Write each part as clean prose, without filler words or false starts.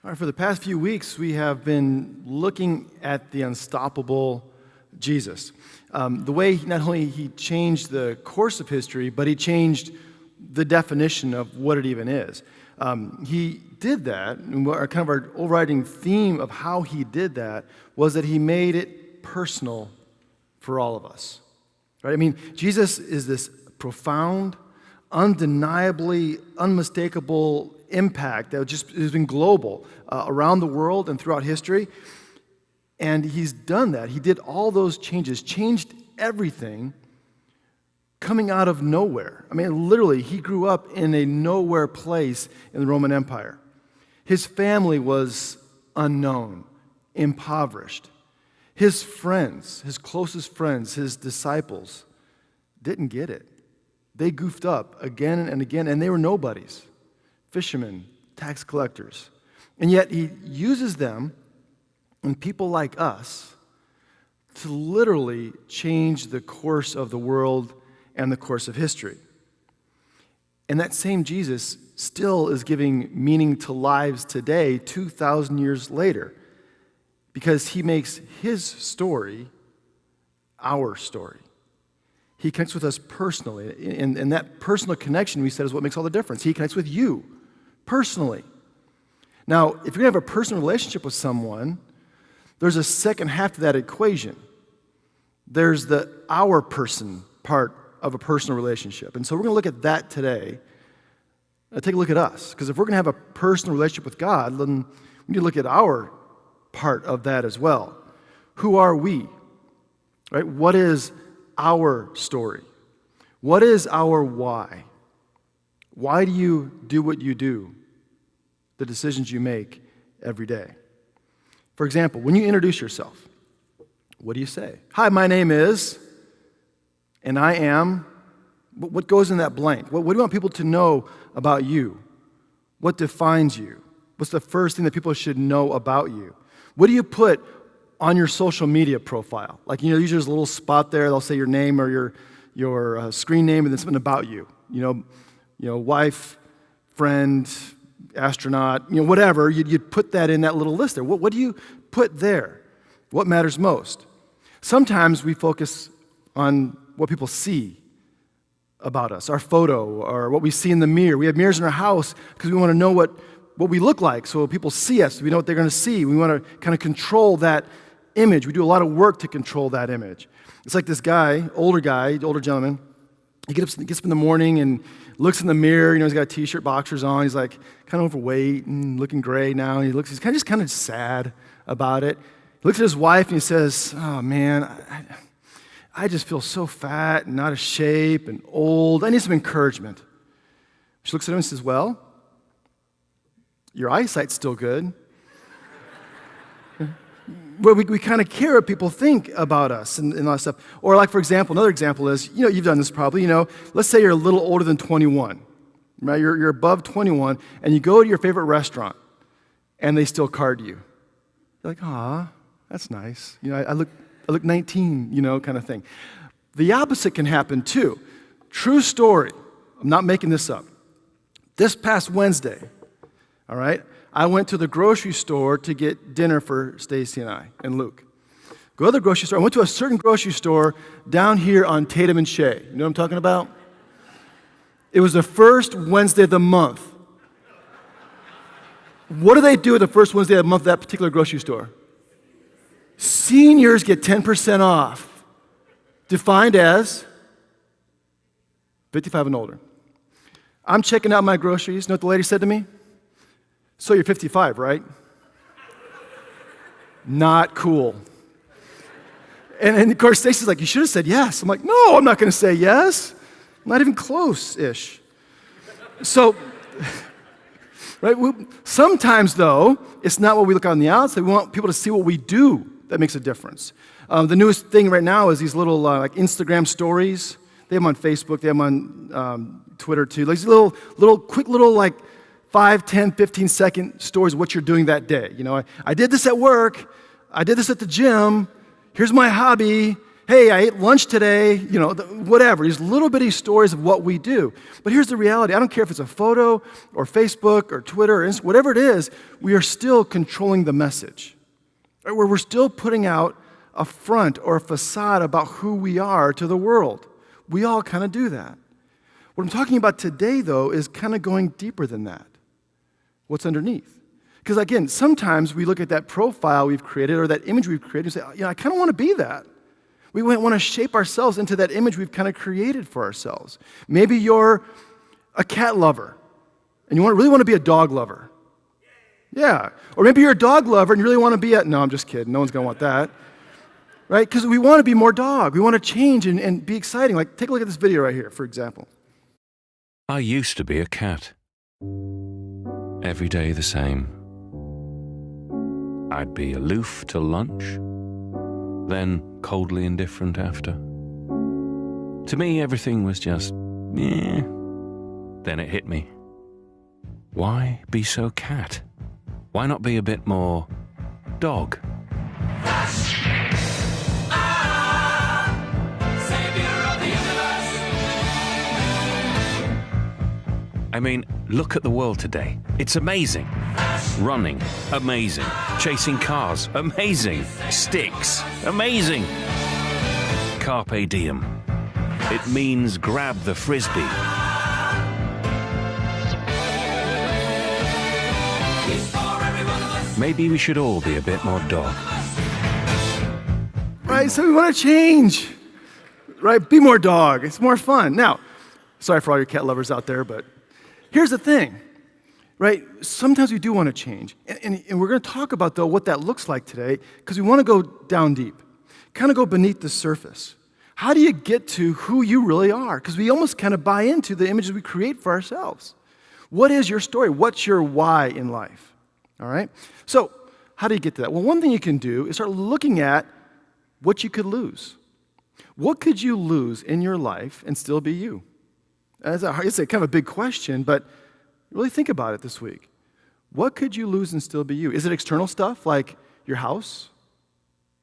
All right, for the past few weeks, we have been looking at the unstoppable Jesus. The way not only he changed the course of history, but he changed the definition of what it even is. He did that, and our overriding theme of how he did that was that he made it personal for all of us. Right? I mean, Jesus is this profound, undeniably unmistakable impact that just has been global around the world and throughout history. And he's done that. He did all those changes, changed everything coming out of nowhere. I mean, literally, he grew up in a nowhere place in the Roman Empire. His family was unknown, impoverished. His friends, his closest friends, his disciples, didn't get it. They goofed up again and again, and they were nobodies. Fishermen, tax collectors. And yet he uses them and people like us to literally change the course of the world and the course of history. And that same Jesus still is giving meaning to lives today, 2,000 years later, because he makes his story our story. He connects with us personally, and that personal connection, we said, is what makes all the difference. He connects with you personally. Now, if you're going to have a personal relationship with someone, there's a second half to that equation. There's the our person part of a personal relationship. And so we're going to look at that today. Take a look at us. Because if we're going to have a personal relationship with God, then we need to look at our part of that as well. Who are we? Right? What is our story? What is our why? Why do you do what you do? The decisions you make every day. For example, when you introduce yourself, what do you say? Hi, my name is, and I am. What goes in that blank? What do you want people to know about you? What defines you? What's the first thing that people should know about you? What do you put on your social media profile? Like, usually there's a little spot there, they'll say your name or your screen name and then something about you. Wife, friend, astronaut, whatever. You'd put that in that little list there. What do you put there? What matters most? Sometimes we focus on what people see about us, our photo, or what we see in the mirror. We have mirrors in our house because we want to know what we look like, so people see us. We know what they're going to see. We want to kind of control that image. We do a lot of work to control that image. It's like this guy, older gentleman. He gets up in the morning and looks in the mirror. He's got a t-shirt, boxers on. He's like kind of overweight and looking gray now. And he's kind of sad about it. He looks at his wife and he says, "Oh man, I just feel so fat and out of shape and old. I need some encouragement." She looks at him and says, "Well, your eyesight's still good." Well, we kind of care what people think about us and all that stuff. Or like, for example, another example is, you've done this probably, let's say you're a little older than 21, right? You're above 21, and you go to your favorite restaurant, and they still card you. You're like, "Ah, that's nice. I look 19, kind of thing." The opposite can happen too. True story. I'm not making this up. This past Wednesday, all right, I went to the grocery store to get dinner for Stacy and I and Luke. Go to the grocery store. I went to a certain grocery store down here on Tatum and Shea. You know what I'm talking about? It was the first Wednesday of the month. What do they do the first Wednesday of the month at that particular grocery store? Seniors get 10% off, defined as 55 and older. I'm checking out my groceries. You know what the lady said to me? "So you're 55, right?" Not cool. And of course, Stacy's like, "You should have said yes." I'm like, "No, I'm not going to say yes. Not even close-ish." So, right? Sometimes, though, it's not what we look on the outside. We want people to see what we do that makes a difference. The newest thing right now is these little like Instagram stories. They have them on Facebook. They have them on Twitter, too. Like these little quick little like 5, 10, 15-second stories of what you're doing that day. I did this at work. I did this at the gym. Here's my hobby. hey, I ate lunch today, whatever. These little bitty stories of what we do. But here's the reality. I don't care if it's a photo or Facebook or Twitter or Instagram, whatever it is, we are still controlling the message. Right? Where we're still putting out a front or a facade about who we are to the world. We all kind of do that. What I'm talking about today, though, is kind of going deeper than that. What's underneath? Because again, sometimes we look at that profile we've created or that image we've created and say, I kind of want to be that. We want to shape ourselves into that image we've kind of created for ourselves. Maybe you're a cat lover and you really want to be a dog lover. Yeah. Or maybe you're a dog lover and you really want to be no, I'm just kidding. No one's going to want that. Right? Because we want to be more dog. We want to change and be exciting. Like, take a look at this video right here, for example. I used to be a cat. Every day the same. I'd be aloof till lunch, then coldly indifferent after. To me, everything was just, meh. Then it hit me. Why be so cat? Why not be a bit more dog? I mean, look at the world today. It's amazing. Running, amazing. Chasing cars, amazing. Sticks, amazing. Carpe diem. It means grab the frisbee. Maybe we should all be a bit more dog. Right, so we want to change. Right, be more dog. It's more fun. Now, sorry for all your cat lovers out there, but here's the thing, right? Sometimes we do want to change. And we're going to talk about, though, what that looks like today, because we want to go down deep, kind of go beneath the surface. How do you get to who you really are? Because we almost kind of buy into the images we create for ourselves. What is your story? What's your why in life? All right? So how do you get to that? Well, one thing you can do is start looking at what you could lose. What could you lose in your life and still be you? It's a kind of a big question, but really think about it this week. What could you lose and still be you? Is it external stuff like your house,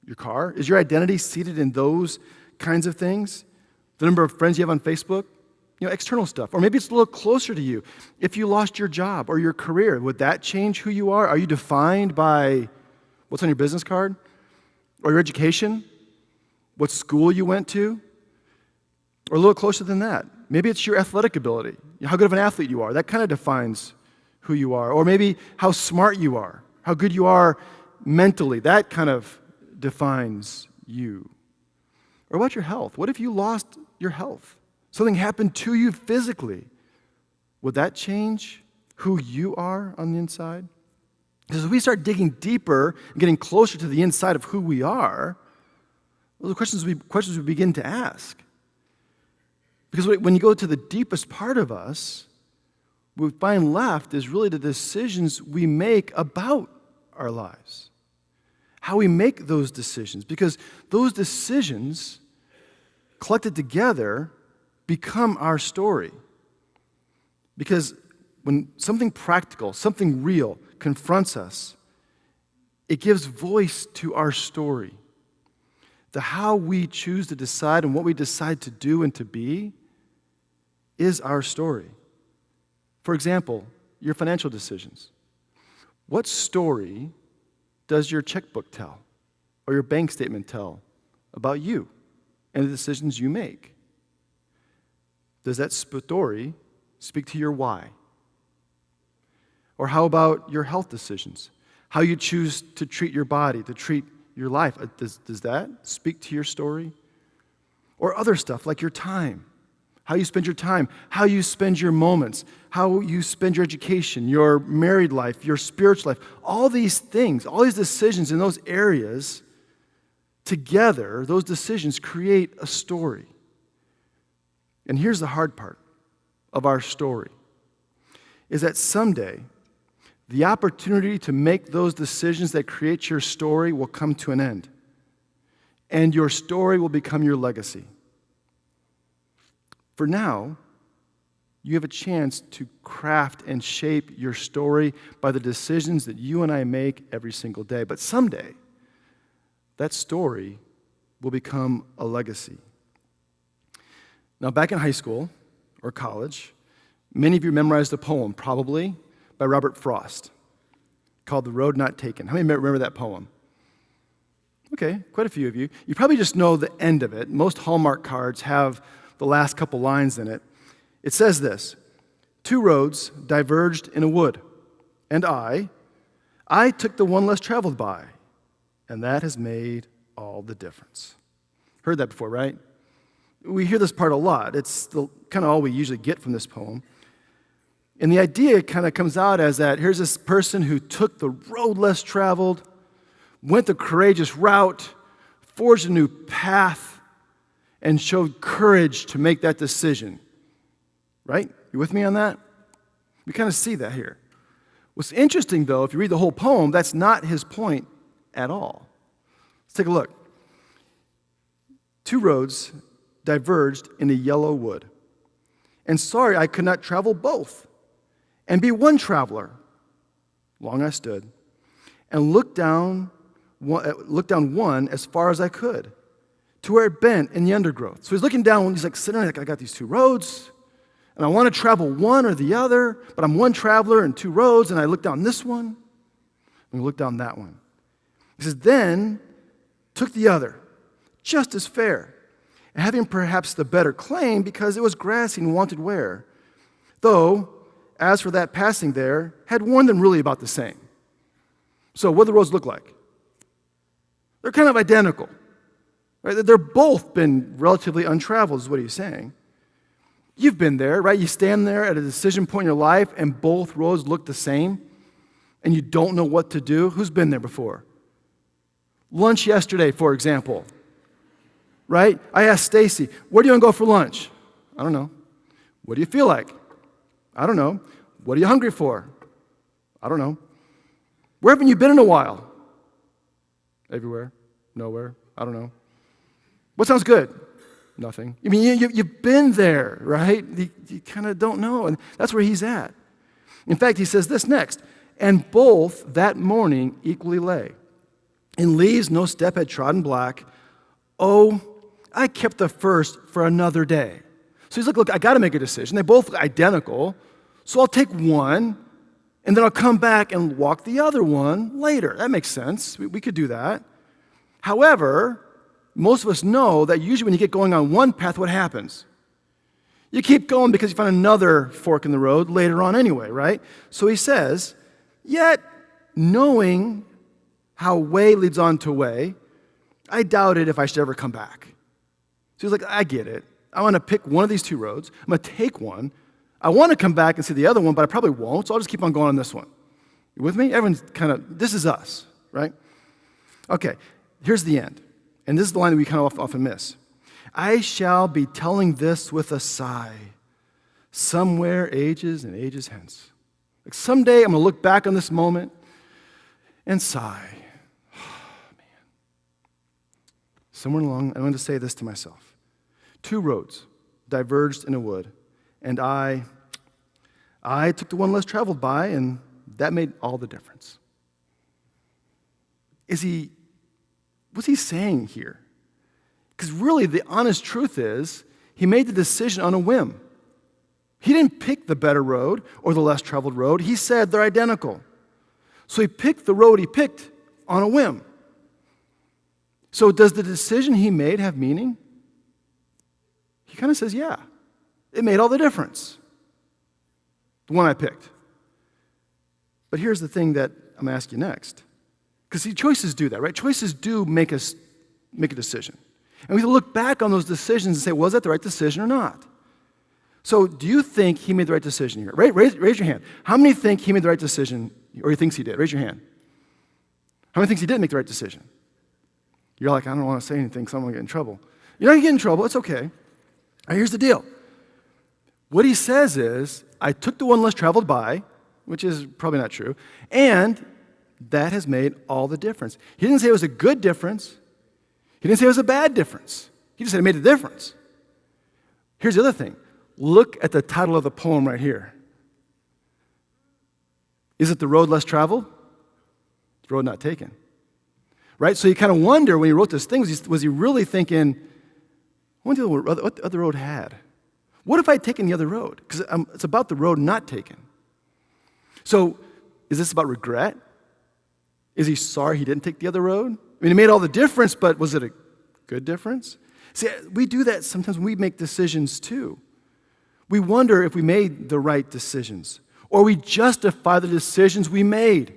your car? Is your identity seated in those kinds of things? The number of friends you have on Facebook? External stuff. Or maybe it's a little closer to you. If you lost your job or your career, would that change who you are? Are you defined by what's on your business card? Or your education? What school you went to? Or a little closer than that. Maybe it's your athletic ability, how good of an athlete you are. That kind of defines who you are. Or maybe how smart you are, how good you are mentally. That kind of defines you. Or about your health. What if you lost your health? Something happened to you physically. Would that change who you are on the inside? Because if we start digging deeper and getting closer to the inside of who we are, those are questions we begin to ask. Because when you go to the deepest part of us, what we find left is really the decisions we make about our lives. How we make those decisions. Because those decisions, collected together, become our story. Because when something practical, something real confronts us, it gives voice to our story. The how we choose to decide and what we decide to do and to be is our story. For example, your financial decisions. What story does your checkbook tell or your bank statement tell about you and the decisions you make? Does that story speak to your why? Or how about your health decisions? How you choose to treat your body, to treat your life. Does that speak to your story? Or other stuff like your time. How you spend your time, how you spend your moments, how you spend your education, your married life, your spiritual life. All these things, all these decisions in those areas, together, those decisions create a story. And here's the hard part of our story, is that someday, the opportunity to make those decisions that create your story will come to an end. And your story will become your legacy. For now, you have a chance to craft and shape your story by the decisions that you and I make every single day. But someday, that story will become a legacy. Now, back in high school or college, many of you memorized a poem, probably by Robert Frost, called The Road Not Taken. How many remember that poem? Okay, quite a few of you. You probably just know the end of it. Most Hallmark cards have the last couple lines in it. It says this: "Two roads diverged in a wood, and I took the one less traveled by, and that has made all the difference." Heard that before, right? We hear this part a lot. It's kind of all we usually get from this poem. And the idea kind of comes out as that here's this person who took the road less traveled, went the courageous route, forged a new path, and showed courage to make that decision. Right? You with me on that? We kind of see that here. What's interesting, though, if you read the whole poem, that's not his point at all. Let's take a look. Two roads diverged in a yellow wood, and sorry I could not travel both, and be one traveler. Long I stood, and looked down one as far as I could, to where it bent in the undergrowth. So he's looking down, he's like sitting there, like, I got these two roads, and I want to travel one or the other, but I'm one traveler in two roads, and I look down this one, and I look down that one. He says, then took the other, just as fair, and having perhaps the better claim, because it was grassy and wanted wear. Though, as for that passing there, had worn them really about the same. So what do the roads look like? They're kind of identical. Right? They're both been relatively untraveled, is what he's saying. You've been there, right? You stand there at a decision point in your life, and both roads look the same, and you don't know what to do. Who's been there before? Lunch yesterday, for example. Right? I asked Stacy, where do you want to go for lunch? I don't know. What do you feel like? I don't know. What are you hungry for? I don't know. Where haven't you been in a while? Everywhere. Nowhere. I don't know. What sounds good? Nothing. I mean, you've been there, right? You kind of don't know, and that's where he's at. In fact, he says this next: "And both that morning equally lay. In leaves no step had trodden black. Oh, I kept the first for another day." So he's like, look, I got to make a decision. They both look identical, so I'll take one, and then I'll come back and walk the other one later. That makes sense. We could do that. However, most of us know that usually when you get going on one path, what happens? You keep going because you find another fork in the road later on anyway, right? So he says, yet knowing how way leads on to way, I doubted if I should ever come back. So he's like, I get it. I want to pick one of these two roads. I'm going to take one. I want to come back and see the other one, but I probably won't, so I'll just keep on going on this one. You with me? Everyone's kind of, this is us, right? Okay, here's the end. And this is the line that we kind of often miss. I shall be telling this with a sigh, somewhere ages and ages hence. Like someday I'm going to look back on this moment and sigh. Oh, man. Somewhere along, I'm going to say this to myself. Two roads diverged in a wood, and I took the one less traveled by, and that made all the difference. What's he saying here? Because really, the honest truth is, he made the decision on a whim. He didn't pick the better road or the less traveled road. He said they're identical. So he picked the road he picked on a whim. So does the decision he made have meaning? He kind of says, yeah, it made all the difference. The one I picked. But here's the thing that I'm going to ask you next. Because see, choices do that, right? Choices do make us make a decision. And we have to look back on those decisions and say, was that the right decision or not? So do you think he made the right decision here? Raise your hand. How many think he made the right decision, or he thinks he did? Raise your hand. How many thinks he didn't make the right decision? You're like, I don't want to say anything because I'm going to get in trouble. You're not going to get in trouble. It's okay. Right, here's the deal. What he says is, I took the one less traveled by, which is probably not true, and that has made all the difference. He didn't say it was a good difference. He didn't say it was a bad difference. He just said it made a difference. Here's the other thing. Look at the title of the poem right here. Is it The Road Less Traveled? The Road Not Taken. right? So you kind of wonder when he wrote this thing, was he really thinking, I wonder what the other road had? What if I'd taken the other road? Because it's about the road not taken. So is this about regret? Is he sorry he didn't take the other road? I mean, it made all the difference, but was it a good difference? See, we do that sometimes when we make decisions too. We wonder if we made the right decisions, or we justify the decisions we made,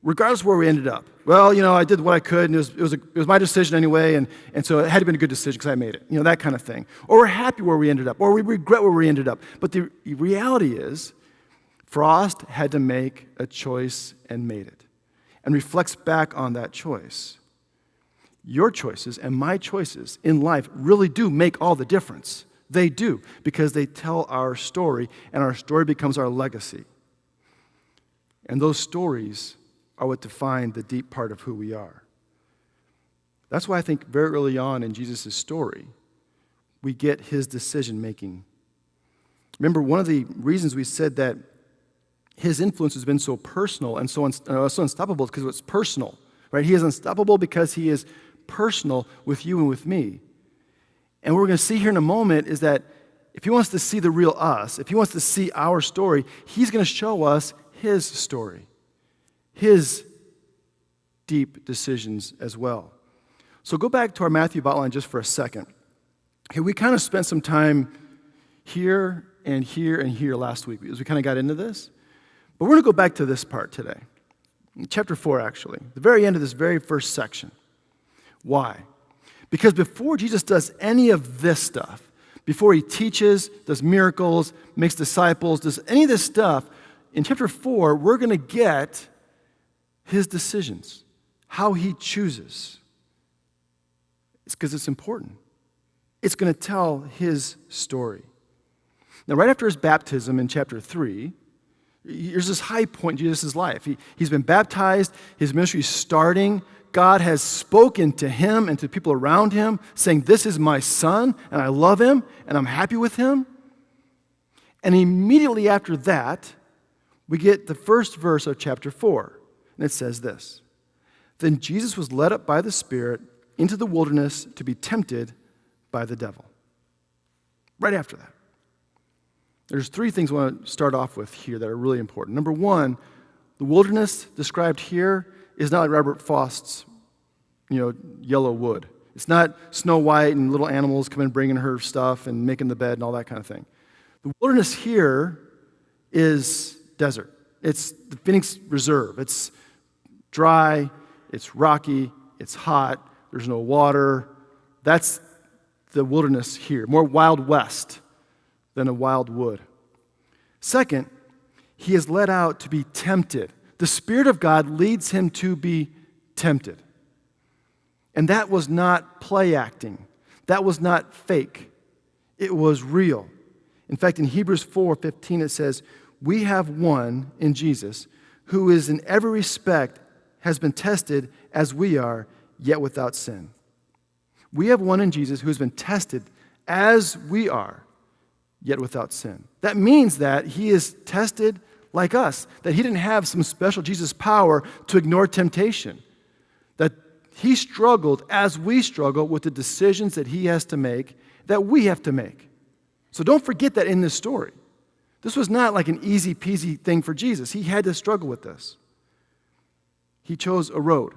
regardless of where we ended up. Well, I did what I could, and it was my decision anyway, and so it had to be a good decision because I made it, that kind of thing. Or we're happy where we ended up, or we regret where we ended up. But the reality is, Frost had to make a choice and made it, and reflects back on that choice. Your choices and my choices in life really do make all the difference. They do, because they tell our story, and our story becomes our legacy. And those stories are what define the deep part of who we are. That's why I think very early on in Jesus' story, we get his decision-making. Remember, one of the reasons we said that his influence has been so personal and so unstoppable is because it's personal, right? He is unstoppable because he is personal with you and with me. And what we're going to see here in a moment is that if he wants to see the real us, if he wants to see our story, he's going to show us his story, his deep decisions as well. So go back to our Matthew outline just for a second. Okay, we kind of spent some time here and here and here last week as we kind of got into this. But we're going to go back to this part today. In chapter 4, actually, the very end of this very first section. Why? Because before Jesus does any of this stuff, before he teaches, does miracles, makes disciples, does any of this stuff, in chapter 4, we're going to get his decisions, how he chooses. It's because it's important. It's going to tell his story. Now, right after his baptism in chapter 3, there's this high point in Jesus' life. He's been baptized, his ministry is starting. God has spoken to him and to people around him, saying, this is my son, and I love him, and I'm happy with him. And immediately after that, we get the first verse of chapter 4, and it says this: Then Jesus was led up by the Spirit into the wilderness to be tempted by the devil. Right after that. There's three things I want to start off with here that are really important. Number one, the wilderness described here is not like Robert Frost's, yellow wood. It's not Snow White and little animals coming bringing her stuff and making the bed and all that kind of thing. The wilderness here is desert. It's the Phoenix Reserve. It's dry, it's rocky, it's hot, there's no water. That's the wilderness here, more Wild West than a wild wood. Second, he is led out to be tempted. The Spirit of God leads him to be tempted. And that was not play acting. That was not fake. It was real. In fact, in Hebrews 4:15 it says, we have one in Jesus who is in every respect has been tested as we are, yet without sin. We have one in Jesus who has been tested as we are, yet without sin. That means that he is tested like us, that he didn't have some special Jesus power to ignore temptation, that he struggled as we struggle with the decisions that he has to make, that we have to make. So don't forget that in this story. This was not like an easy peasy thing for Jesus. He had to struggle with this. He chose a road,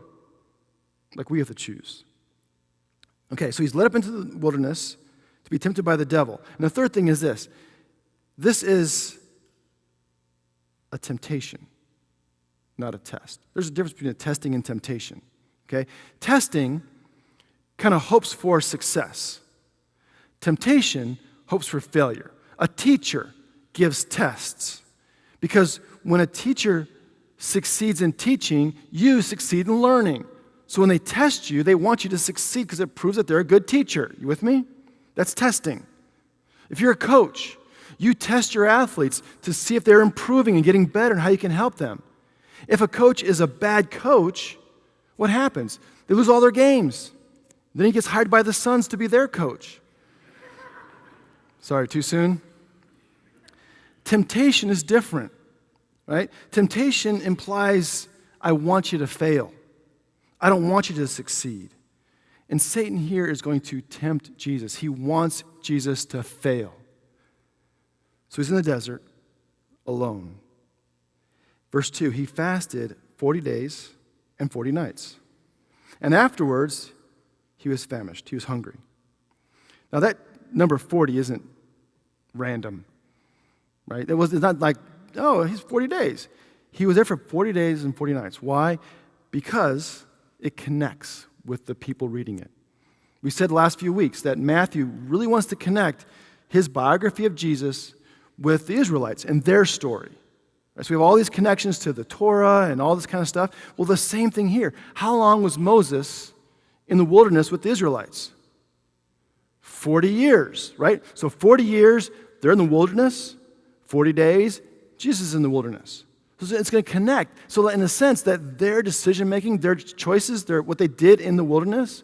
like we have to choose. Okay, so he's led up into the wilderness to be tempted by the devil. And the third thing is this. This is a temptation, not a test. There's a difference between a testing and temptation. Okay? Testing kind of hopes for success. Temptation hopes for failure. A teacher gives tests because when a teacher succeeds in teaching, you succeed in learning. So when they test you, they want you to succeed because it proves that they're a good teacher. You with me? That's testing. If you're a coach, you test your athletes to see if they're improving and getting better and how you can help them. If a coach is a bad coach, what happens? They lose all their games. Then he gets hired by the Suns to be their coach. Sorry, too soon? Temptation is different, right? Temptation implies, I want you to fail. I don't want you to succeed. And Satan here is going to tempt Jesus. He wants Jesus to fail. So he's in the desert alone. Verse 2, he fasted 40 days and 40 nights. And afterwards, he was famished. He was hungry. Now that number 40 isn't random, right? It's not like, oh, he's 40 days. He was there for 40 days and 40 nights. Why? Because it connects with the people reading it. We said the last few weeks that Matthew really wants to connect his biography of Jesus with the Israelites and their story. Right? So we have all these connections to the Torah and all this kind of stuff. Well, the same thing here. How long was Moses in the wilderness with the Israelites? 40 years, right? So 40 years, they're in the wilderness. 40 days, Jesus is in the wilderness. So it's going to connect. So in a sense that their decision-making, their choices, what they did in the wilderness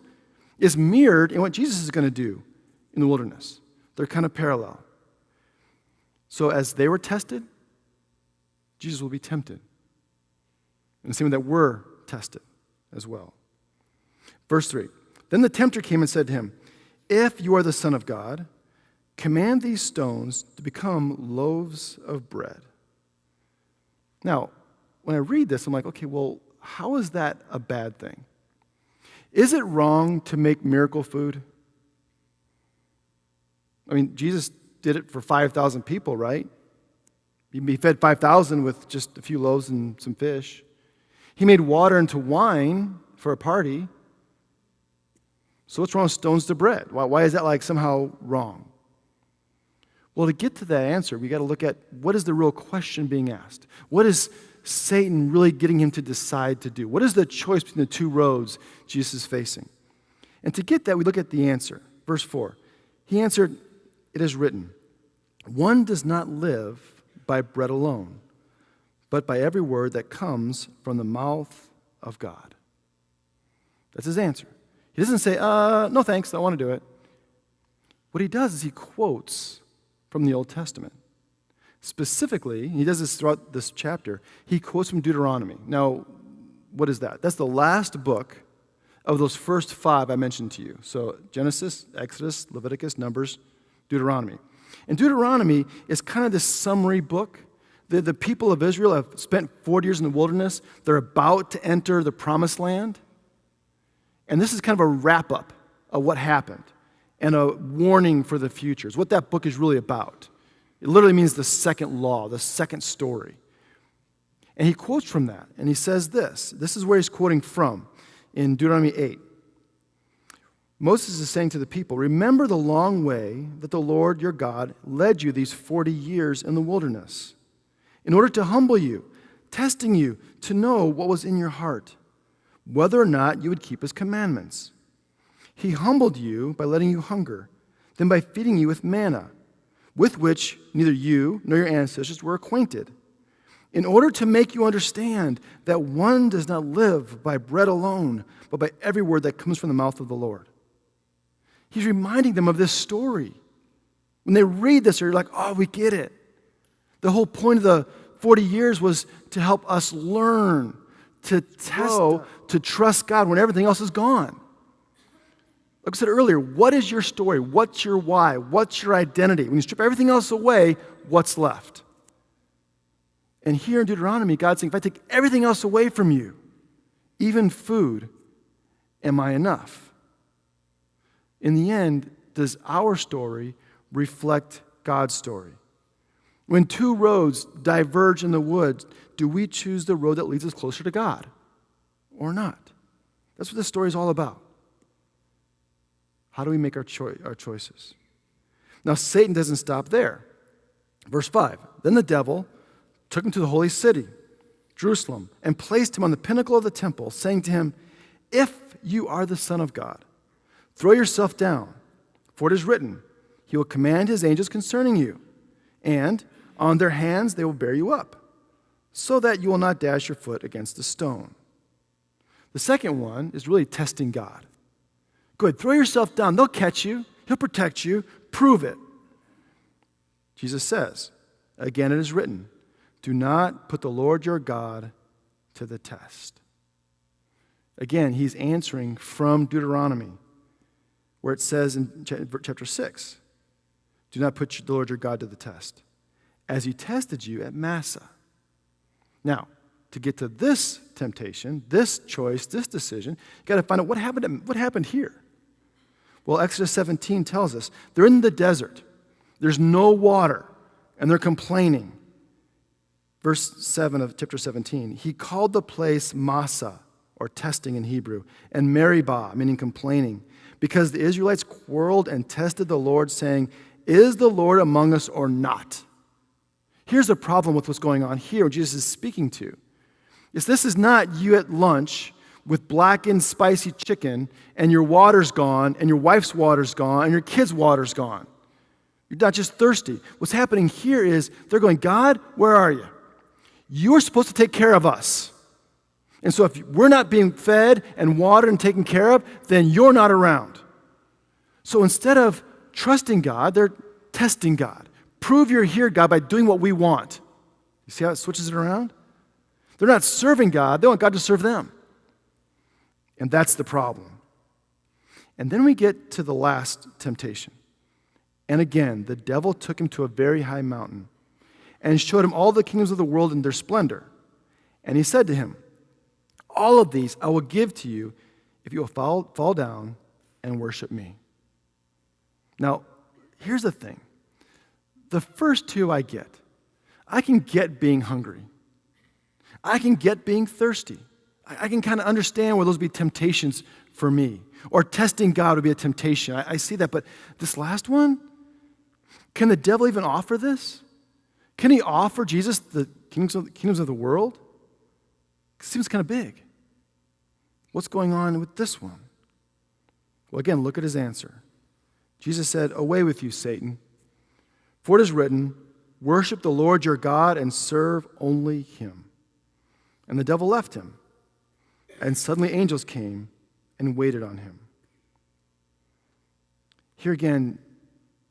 is mirrored in what Jesus is going to do in the wilderness. They're kind of parallel. So as they were tested, Jesus will be tempted. In the same way that we're tested as well. Verse 3, then the tempter came and said to him, if you are the Son of God, command these stones to become loaves of bread. Now, when I read this, I'm like, okay, well, how is that a bad thing? Is it wrong to make miracle food? I mean, Jesus did it for 5,000 people, right? He fed 5,000 with just a few loaves and some fish. He made water into wine for a party. So what's wrong with stones to bread? Why is that like somehow wrong? Well, to get to that answer, we got to look at what is the real question being asked. What is Satan really getting him to decide to do? What is the choice between the two roads Jesus is facing? And to get that, we look at the answer. Verse 4. He answered, it is written, one does not live by bread alone, but by every word that comes from the mouth of God. That's his answer. He doesn't say, no thanks, I don't want to do it. What he does is he quotes from the Old Testament. Specifically, he does this throughout this chapter, he quotes from Deuteronomy. Now, what is that? That's the last book of those first 5 I mentioned to you. So Genesis, Exodus, Leviticus, Numbers, Deuteronomy. And Deuteronomy is kind of this summary book. The people of Israel have spent 40 years in the wilderness. They're about to enter the promised land. And this is kind of a wrap-up of what happened and a warning for the future. It's what that book is really about. It literally means the second law, the second story. And he quotes from that, and he says this. This is where he's quoting from in Deuteronomy 8. Moses is saying to the people, remember the long way that the Lord your God led you these 40 years in the wilderness in order to humble you, testing you to know what was in your heart, whether or not you would keep his commandments. He humbled you by letting you hunger, then by feeding you with manna, with which neither you nor your ancestors were acquainted, in order to make you understand that one does not live by bread alone, but by every word that comes from the mouth of the Lord. He's reminding them of this story. When they read this, they're like, oh, we get it. The whole point of the 40 years was to help us learn, to test, to trust God when everything else is gone. Like I said earlier, what is your story? What's your why? What's your identity? When you strip everything else away, what's left? And here in Deuteronomy, God's saying, if I take everything else away from you, even food, am I enough? In the end, does our story reflect God's story? When 2 roads diverge in the woods, do we choose the road that leads us closer to God or not? That's what this story is all about. How do we make our choices? Now, Satan doesn't stop there. Verse 5, then the devil took him to the holy city, Jerusalem, and placed him on the pinnacle of the temple, saying to him, if you are the Son of God, throw yourself down, for it is written, he will command his angels concerning you, and on their hands they will bear you up, so that you will not dash your foot against a stone. The second one is really testing God. Go ahead, throw yourself down. They'll catch you. He'll protect you. Prove it. Jesus says, again it is written, do not put the Lord your God to the test. Again, he's answering from Deuteronomy, where it says in chapter 6, do not put the Lord your God to the test, as he tested you at Massah. Now, to get to this temptation, this choice, this decision, you got to find out what happened here. Well, Exodus 17 tells us they're in the desert. There's no water, and they're complaining. Verse 7 of chapter 17, he called the place Massah, or testing in Hebrew, and Meribah, meaning complaining, because the Israelites quarreled and tested the Lord, saying, is the Lord among us or not? Here's the problem with what's going on here, what Jesus is speaking to. This is not you at lunch with blackened spicy chicken, and your water's gone, and your wife's water's gone, and your kid's water's gone. You're not just thirsty. What's happening here is they're going, God, where are you? You're supposed to take care of us. And so if we're not being fed and watered and taken care of, then you're not around. So instead of trusting God, they're testing God. Prove you're here, God, by doing what we want. You see how it switches it around? They're not serving God. They want God to serve them. And that's the problem. And then we get to the last temptation. And again, the devil took him to a very high mountain and showed him all the kingdoms of the world in their splendor. And he said to him, all of these I will give to you if you will fall down and worship me. Now, here's the thing. The first two I get. I can get being hungry. I can get being thirsty. I can kind of understand where those would be temptations for me. Or testing God would be a temptation. I see that. But this last one, can the devil even offer this? Can he offer Jesus the kingdoms of the world? It seems kind of big. What's going on with this one? Well, again, look at his answer. Jesus said, away with you, Satan. For it is written, worship the Lord your God and serve only him. And the devil left him. And suddenly angels came and waited on him. Here again,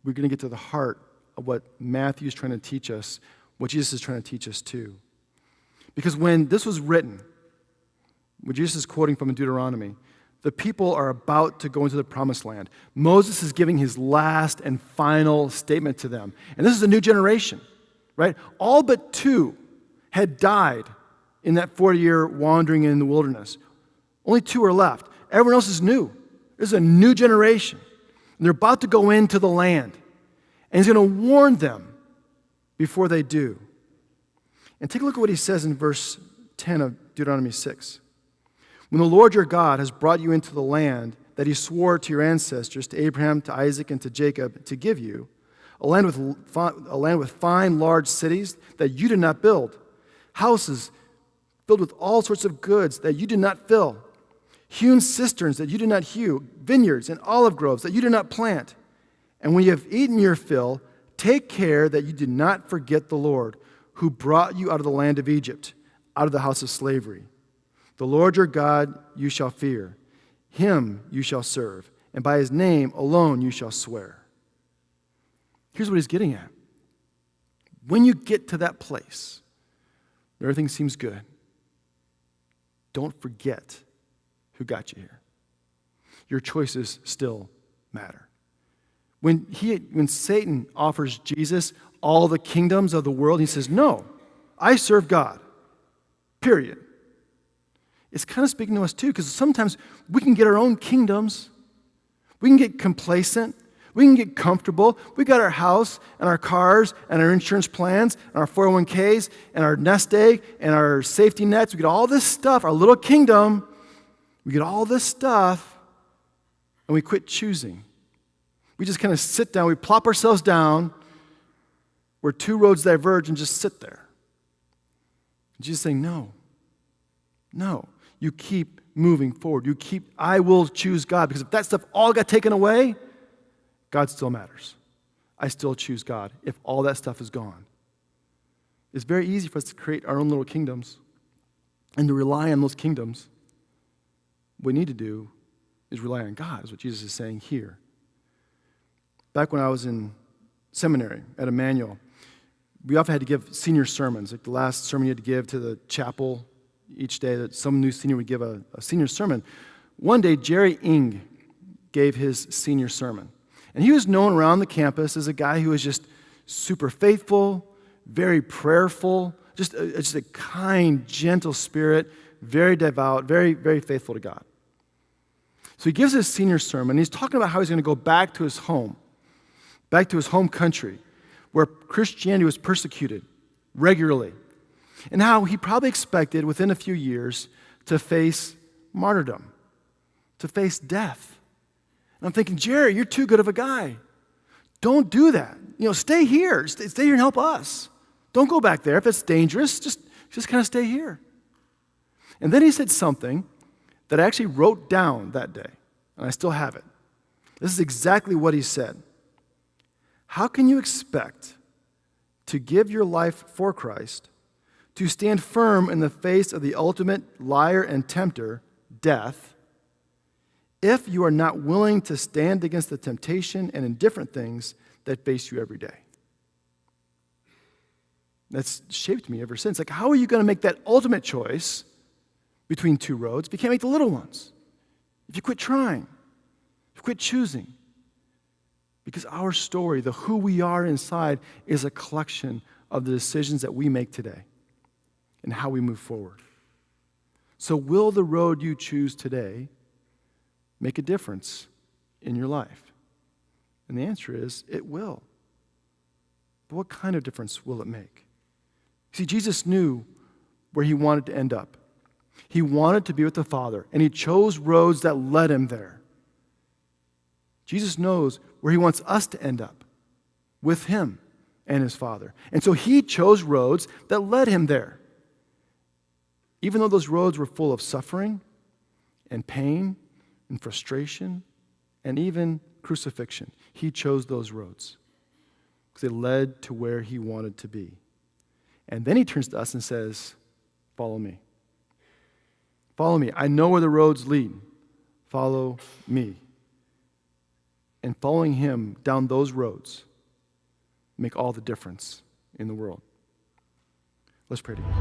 we're going to get to the heart of what Matthew is trying to teach us, what Jesus is trying to teach us too. Because when this was written, what Jesus is quoting from in Deuteronomy, the people are about to go into the promised land. Moses is giving his last and final statement to them. And this is a new generation, right? All but two had died in that 40-year wandering in the wilderness. Only two are left. Everyone else is new. This is a new generation. And they're about to go into the land. And he's going to warn them before they do. And take a look at what he says in verse 10 of Deuteronomy 6. When the Lord your God has brought you into the land that he swore to your ancestors, to Abraham, to Isaac, and to Jacob, to give you, a land with fine, large cities that you did not build, houses filled with all sorts of goods that you did not fill, hewn cisterns that you did not hew, vineyards and olive groves that you did not plant. And when you have eaten your fill, take care that you do not forget the Lord, who brought you out of the land of Egypt, out of the house of slavery. The Lord your God you shall fear. Him you shall serve, and by his name alone you shall swear. Here's what he's getting at. When you get to that place, everything seems good. Don't forget who got you here. Your choices still matter. When Satan offers Jesus all the kingdoms of the world, he says, no, I serve God, period. It's kind of speaking to us too, because sometimes we can get our own kingdoms. We can get complacent. We can get comfortable. We got our house and our cars and our insurance plans and our 401ks and our nest egg and our safety nets. We get all this stuff, our little kingdom. We get all this stuff, and we quit choosing. We just kind of sit down. We plop ourselves down where two roads diverge and just sit there. Jesus is saying, no. You keep moving forward. I will choose God, because if that stuff all got taken away, God still matters. I still choose God if all that stuff is gone. It's very easy for us to create our own little kingdoms and to rely on those kingdoms. What we need to do is rely on God, is what Jesus is saying here. Back when I was in seminary at Emmanuel, we often had to give senior sermons, like the last sermon you had to give to the chapel each day that some new senior would give a senior sermon. One day, Jerry Ng gave his senior sermon. And he was known around the campus as a guy who was just super faithful, very prayerful, just a kind, gentle spirit, very devout, very, very faithful to God. So he gives his senior sermon. He's talking about how he's going to go back to his home country, where Christianity was persecuted regularly, and how he probably expected within a few years to face martyrdom, to face death. And I'm thinking, Jerry, you're too good of a guy. Don't do that. Stay here. Stay here and help us. Don't go back there. If it's dangerous, just kind of stay here. And then he said something that I actually wrote down that day, and I still have it. This is exactly what he said. How can you expect to give your life for Christ, to stand firm in the face of the ultimate liar and tempter, death, if you are not willing to stand against the temptation and indifferent things that face you every day? That's shaped me ever since. Like, how are you going to make that ultimate choice between two roads if you can't make the little ones? If you quit trying, if you quit choosing. Because our story, the who we are inside, is a collection of the decisions that we make today and how we move forward. So will the road you choose today make a difference in your life? And the answer is, it will. But what kind of difference will it make? See, Jesus knew where he wanted to end up. He wanted to be with the Father, and he chose roads that led him there. Jesus knows where he wants us to end up, with him and his Father. And so he chose roads that led him there. Even though those roads were full of suffering and pain and frustration and even crucifixion, he chose those roads because they led to where he wanted to be. And then he turns to us and says, follow me. Follow me. I know where the roads lead. Follow me. And following him down those roads make all the difference in the world. Let's pray together.